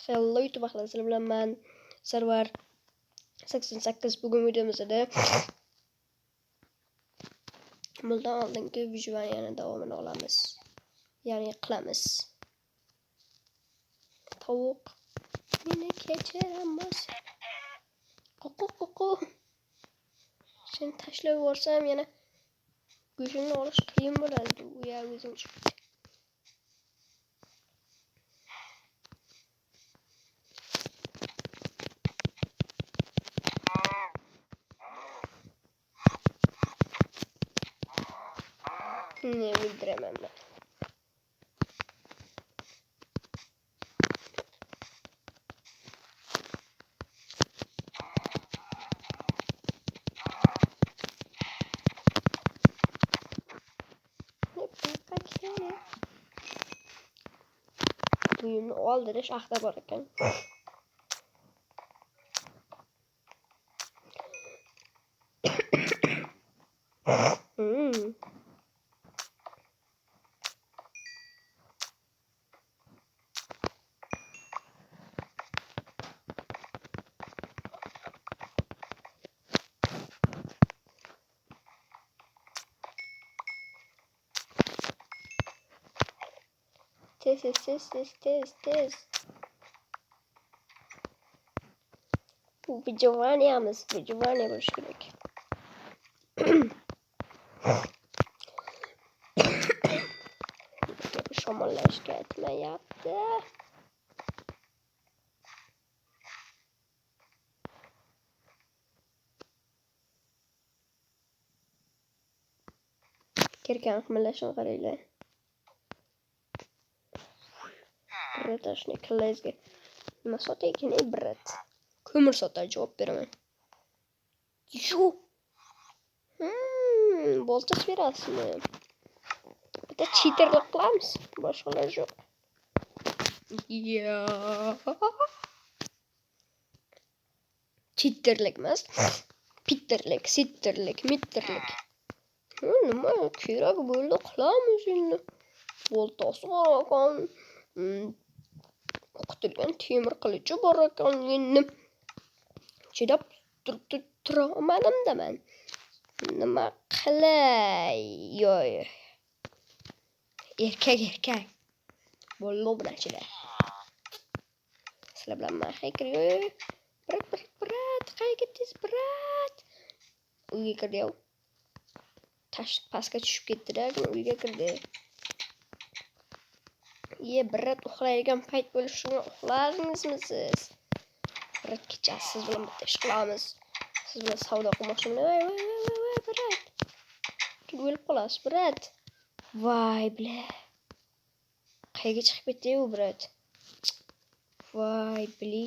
Hello YouTube arkadaşlar, ben Server 88. Bugün videomuzda bundan oldingi videodan yana davomini olamiz. Ya'ni qilamiz. Tovuq meni kechiramiz. Qo'qo. Sen tashlab yuborsam yana go'shini olish qiyin bo'ladi. U yer o'zim chiqdi. Ne bildiremem ben. Buyumni oldirish haqida bor ekan. Tez. Bu bir Giovanni'miz. Bir Giovanni boş gerek. Bu şamanlar şikayetime yaptı. Kerken akmelleşen karıyla. Brett aşını kılezge. Nima sotayki ne Brett? Kömür sotar, cevap veremem. Yo. Boltaç verasın. Bir de cheaterlik qilamiz. Boshqalar yo'q. Ya. Cheaterlik emas. Pitterlik, sitterlik, mitterlik. Nima kerak bo'ldi qilamiz endi. Boltasi bor ekan. O'qitilgan temir qilichi bor ekan endi. Chidab turamadim-da men. Nima qilay? Yo'q. Erkak. Bo'ldi bunachilar. Sizlar bilan men hayqirib. Brat, qayga tez brat. Uyga kirdi yo'q. Pastga tushib ketdi-da, uyga kirdi. Brat uxlaydigan payt bo'lib shuni uxladingizmi siz? Brat kechasi siz bilan bitta ish qilamiz. Siz bilan savdo qilmoqchiman. Voy, brat. O'lib qolasiz, brat. Voy, bile. Qayga chiqib ketdi u brat? Voy, bili.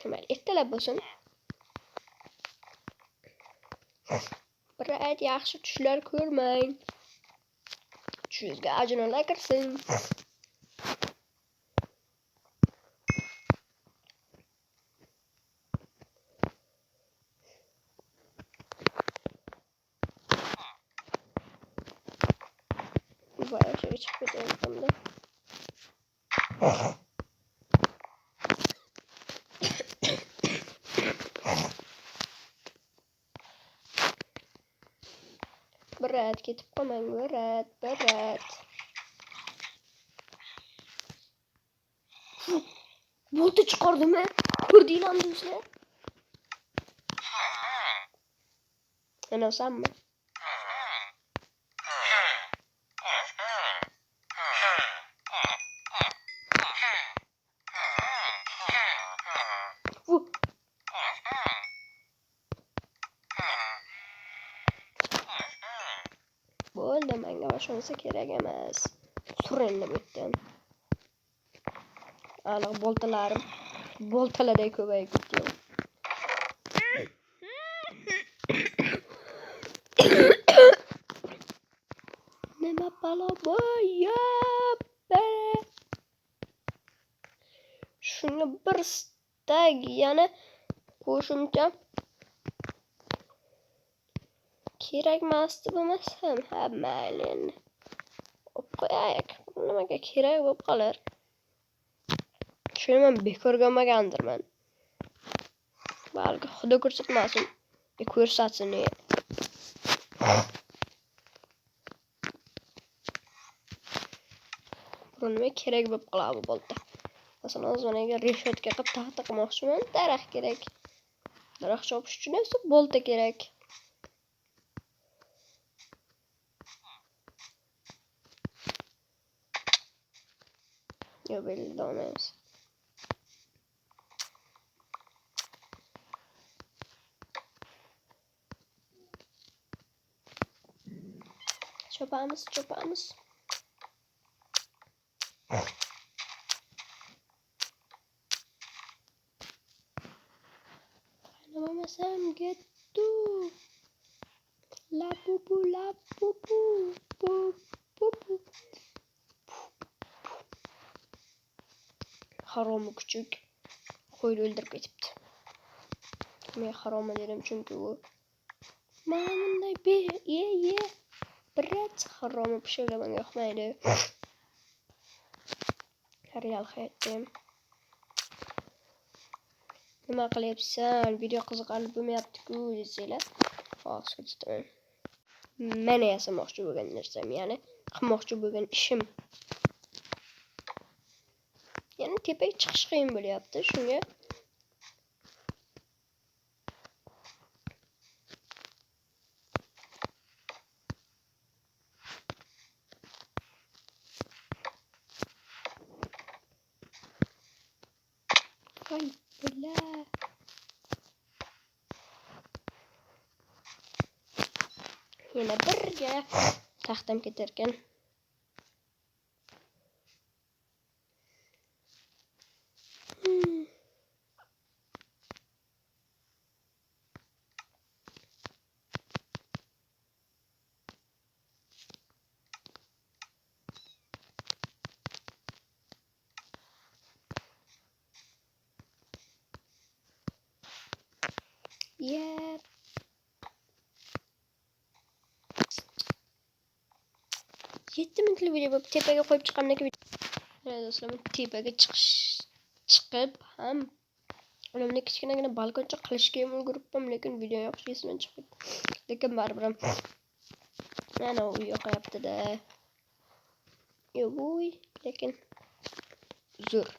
Mayli, ertalab bo'lsin. Brat, yaxshi tushlar ko'rmang. Tushingizga ajinolar kirsin. Voy, o'shaga chiqib ketayotgandim. Brat, ketib qolmang, brat. Bolta chiqardimi? Ko'rdinglarmi do'stlar? Ana sanmi? Bo'ldi, menga boshqasi kerak emas. Surinni bu yerdan. Aniq boltalarday ko'payib ketdi. Nima balo bo'lyapti? Shunga bir stak yana qo'shimcha kerakmasdi bo'lmasam, ha mayli. Qo'yaylik. Nimaga kerak bo'lib qolar? Shuni men bekorga olmagandirman. Balki Xudo ko'rsatmasin. Ko'rsatsin. Bunga kerak bo'lib qoladi bu bolta. Masalan, hozir men reshetka qilib taxta qilmoqchiman. Daraxt kerak. Daraxt chopish uchun esa bolta kerak. Yo, belli olmaymiz. Chopamiz. Qaynamasam ketdi. La pupu. Harom küçük qo'yni o'ldirib ketibdi. Men harom dedim chunki u mana bunday ye. Birat harom pishirga menga yoqmaydi. Real hayotda nima qilyapsan? Video qiziqarli bo'lmayapti-ku desanglar, xolos ketaman. Meni yasamoqchi bo'lgan narsam, ya'ni qilmoqchi bo'lgan ishim. Ya'ni tepaga chiqish qiyin bo'lyapti, shunga Ay bula. Yana birga taxtam ketar ekan. Yeah. Yetti minutli video bo'lib tepaga qo'yib chiqqandan keyin do'stlar, tepaga chiqib ham ularni kichkinagina balkoncha qilishga ham ulguribman, lekin video yoqish esimdan chiqib ketdi. Lekin baribir ham mana u yoqyapti-da. Yo'y, lekin zo'r.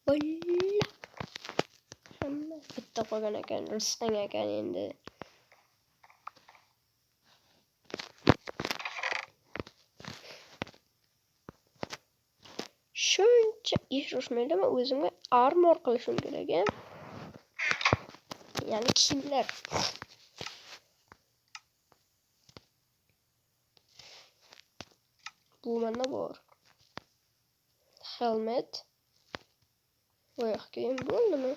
Valla. Hamma bitta qolgan ekan, Rustam ekan endi. Shuncha ish ushmaydimi, o'zimga armor qilishim kerak. Ya'ni kiyimlar. Bu menda bor. Helmet. Oyoq kiyim bo'ldimi?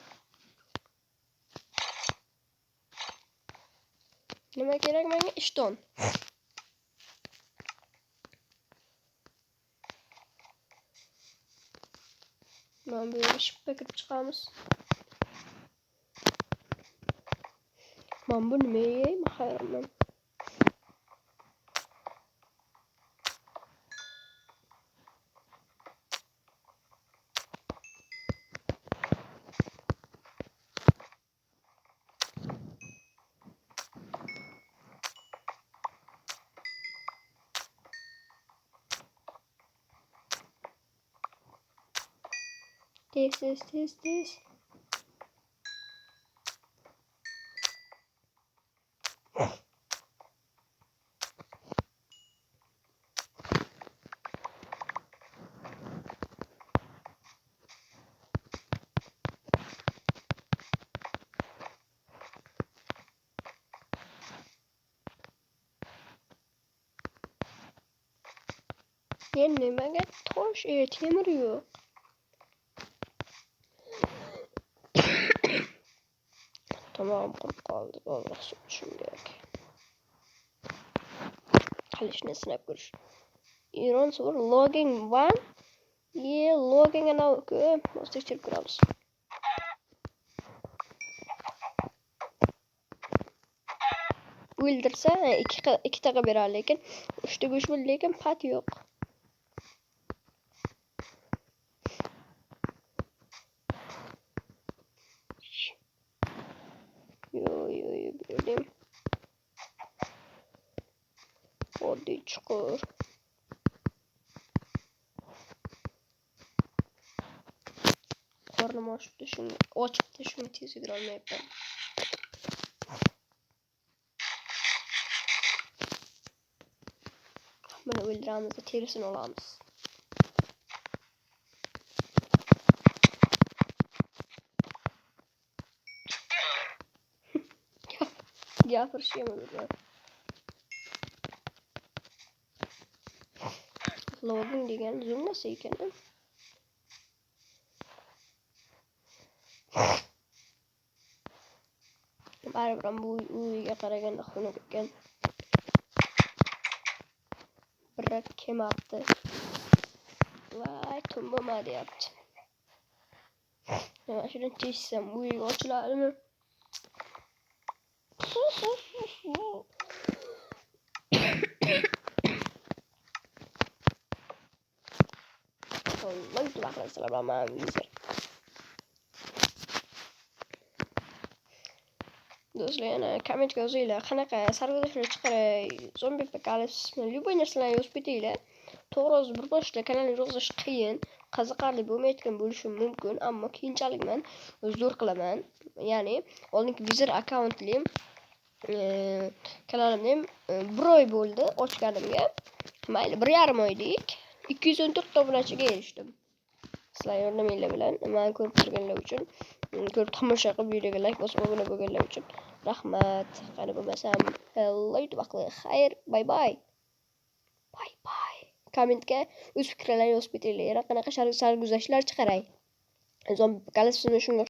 Nima kerak menga? Ishton. Ben böyle şıppa kirib chiqamiz. Ben bu nima yeyim hayronman. This. Nimaga tosh temir yo'q. Tamam, qoldi. Ozroq suv ichishim kerak. Qilishni sinab ko'rish. Iron sword logging 1. Logging ana ko'p. Biz tekshirib ko'ramiz. o'ldirsa 2 taga berar, lekin 3 ta go'sht bo'ldi, lekin pat yo'q. Yo, berdim. Oddiy chuqur. Qornim ochibdi, shunga tez yugura olmayapman. Buni o'ldiramiz, terisini olamiz. Gapirishga bo'ladi. Loading degan zo'mnasi ekan. Baribir bu uyga qaraganda xunuk ekan. Birak kemapti. Voy, tumbama deyapti. Mana shuni teshsam uyga ochiladimi? Vallahi tubaqlasizlar bilan vizir. Do'stlar, yana kommentga yozinglar, qanaqa sarguzashtlar chiqaray, zombi apokalipsismi, любой narsalarni yozib ketinglar. To'g'ri, bir boshda kanalni yozilish qiyin, qiziqarli bo'lmayotgan bo'lishi mumkin, ammo keyinchalik men zo'r qilaman. Ya'ni oldingi vizir akkauntlim kanalimni 1 oy bo'ldi ochganimga. Mayli, 1,5 oylik 214 ta obunachiga erishdim. Sizlar yordaminglar bilan meni ko'rib turganlar uchun, ko'rib tomosha qilib videoga like bosib obuna bo'lganlar uchun rahmat. Qani bo'lmasam, hello vaqtlar xayr, bye bye. Kommentga o'z fikrlaringizni yozib ketinglar. Qanaqa sarguzashtlar chiqaray. Zombi apokalipsisini shunga